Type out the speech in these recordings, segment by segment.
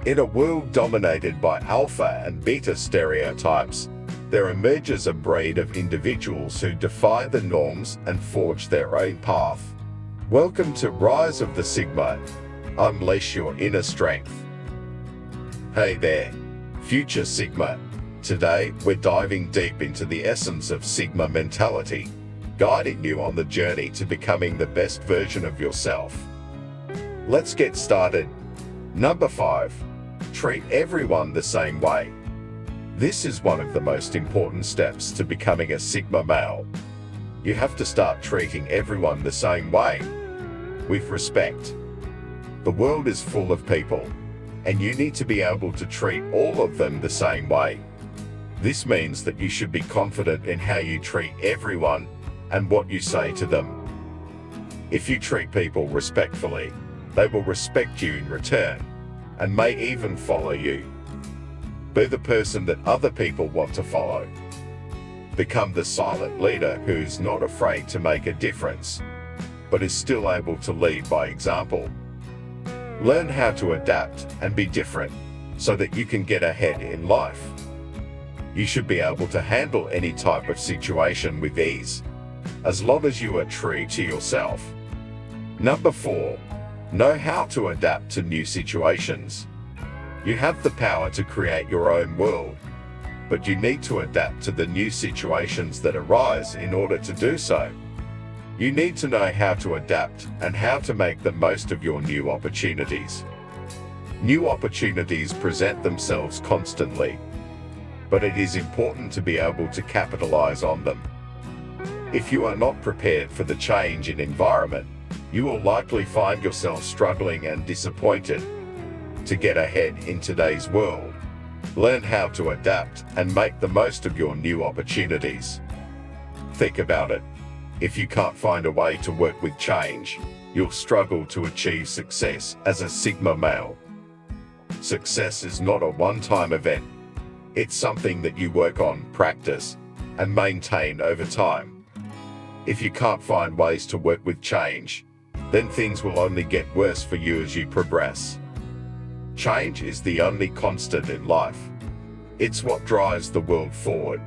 In a world dominated by alpha and beta stereotypes, there emerges a breed of individuals who defy the norms and forge their own path. Welcome to Rise of the Sigma. Unleash your inner strength. Hey there, future Sigma. Today, we're diving deep into the essence of Sigma mentality, guiding you on the journey to becoming the best version of yourself. Let's get started. Number 5. Treat everyone the same way. This is one of the most important steps to becoming a Sigma male. You have to start treating everyone the same way, with respect. The world is full of people, and you need to be able to treat all of them the same way. This means that you should be confident in how you treat everyone and what you say to them. If you treat people respectfully, they will respect you in return, and may even follow you. Be the person that other people want to follow. Become the silent leader who is not afraid to make a difference, but is still able to lead by example. Learn how to adapt and be different so that you can get ahead in life. You should be able to handle any type of situation with ease, as long as you are true to yourself. Number 4. Know how to adapt to new situations. You have the power to create your own world, but you need to adapt to the new situations that arise in order to do so. You need to know how to adapt and how to make the most of your new opportunities. New opportunities present themselves constantly, but it is important to be able to capitalize on them. If you are not prepared for the change in environment, you will likely find yourself struggling and disappointed. To get ahead in today's world, learn how to adapt and make the most of your new opportunities. Think about it. If you can't find a way to work with change, you'll struggle to achieve success as a Sigma male. Success is not a one-time event. It's something that you work on, practice, and maintain over time. If you can't find ways to work with change, then things will only get worse for you as you progress. Change is the only constant in life. It's what drives the world forward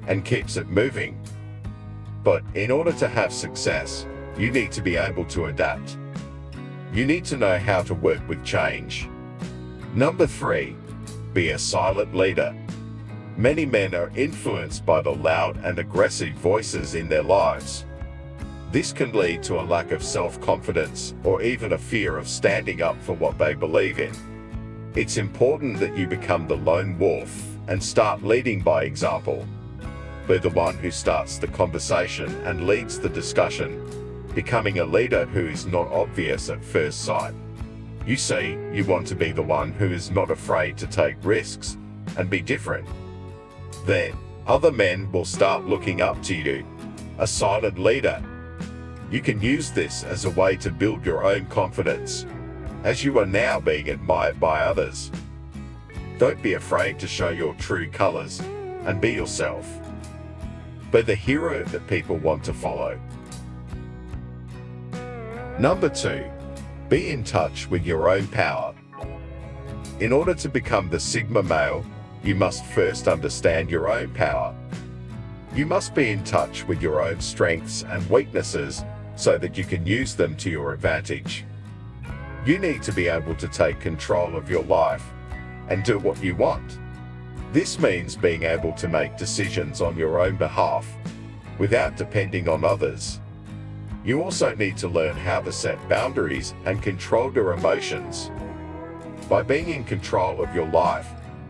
and keeps it moving. But in order to have success, you need to be able to adapt. You need to know how to work with change. Number 3. Be a silent leader. Many men are influenced by the loud and aggressive voices in their lives. This can lead to a lack of self-confidence or even a fear of standing up for what they believe in. It's important that you become the lone wolf and start leading by example. Be the one who starts the conversation and leads the discussion, becoming a leader who is not obvious at first sight. You see, you want to be the one who is not afraid to take risks and be different. Then, other men will start looking up to you, a silent leader. You can use this as a way to build your own confidence, as you are now being admired by others. Don't be afraid to show your true colors and be yourself. Be the hero that people want to follow. Number 2. Be in touch with your own power. In order to become the Sigma male, you must first understand your own power. You must be in touch with your own strengths and weaknesses so that you can use them to your advantage. You need to be able to take control of your life and do what you want. This means being able to make decisions on your own behalf without depending on others. You also need to learn how to set boundaries and control your emotions. By being in control of your life,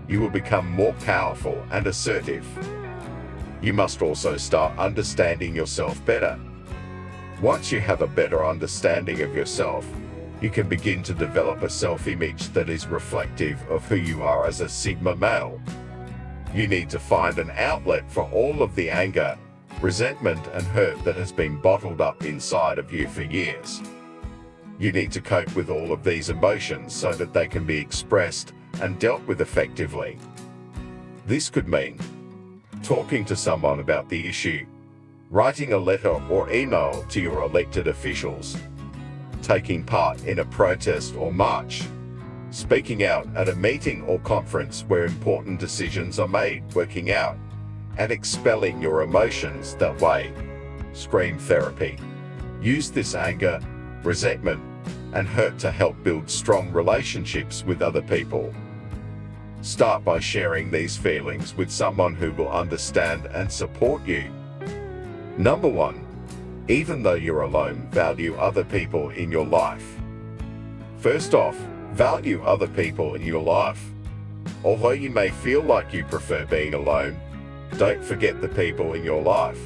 you will become more powerful and assertive. You must also start understanding yourself better. Once you have a better understanding of yourself, you can begin to develop a self-image that is reflective of who you are as a Sigma male. You need to find an outlet for all of the anger, resentment, and hurt that has been bottled up inside of you for years. You need to cope with all of these emotions so that they can be expressed and dealt with effectively. This could mean talking to someone about the issue, writing a letter or email to your elected officials, taking part in a protest or march, speaking out at a meeting or conference where important decisions are made, working out, and expelling your emotions that way. Scream therapy. Use this anger, resentment, and hurt to help build strong relationships with other people. Start by sharing these feelings with someone who will understand and support you. Number 1. Even though you're alone, value other people in your life. First off, value other people in your life. Although you may feel like you prefer being alone, don't forget the people in your life,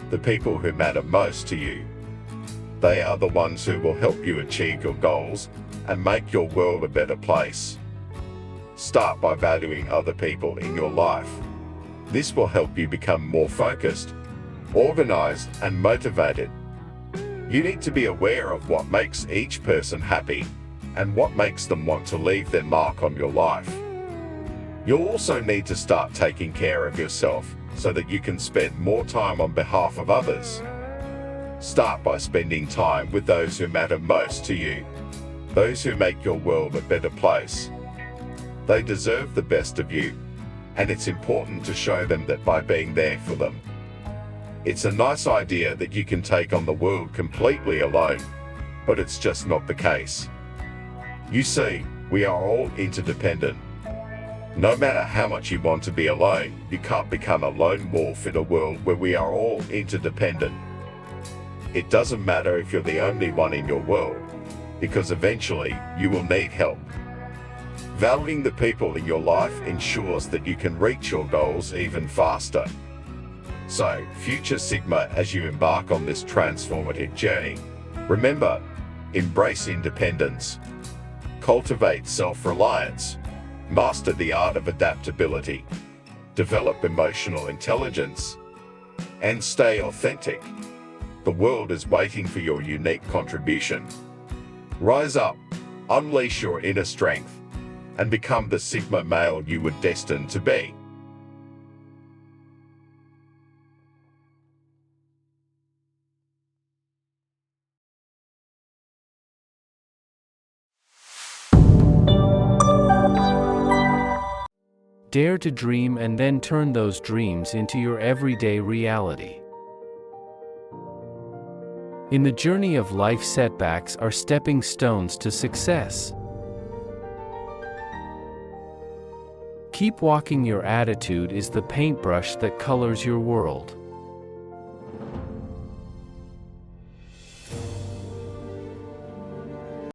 the people who matter most to you. They are the ones who will help you achieve your goals and make your world a better place. Start by valuing other people in your life. This will help you become more focused, organized, and motivated. You need to be aware of what makes each person happy and what makes them want to leave their mark on your life. You'll also need to start taking care of yourself so that you can spend more time on behalf of others. Start by spending time with those who matter most to you, those who make your world a better place. They deserve the best of you, and it's important to show them that by being there for them. It's a nice idea that you can take on the world completely alone, but it's just not the case. You see, we are all interdependent. No matter how much you want to be alone, you can't become a lone wolf in a world where we are all interdependent. It doesn't matter if you're the only one in your world, because eventually you will need help. Valuing the people in your life ensures that you can reach your goals even faster. So, future Sigma, as you embark on this transformative journey, remember, embrace independence, cultivate self-reliance, master the art of adaptability, develop emotional intelligence, and stay authentic. The world is waiting for your unique contribution. Rise up, unleash your inner strength, and become the Sigma male you were destined to be. Dare to dream and then turn those dreams into your everyday reality. In the journey of life, setbacks are stepping stones to success. Keep walking. Your attitude is the paintbrush that colors your world.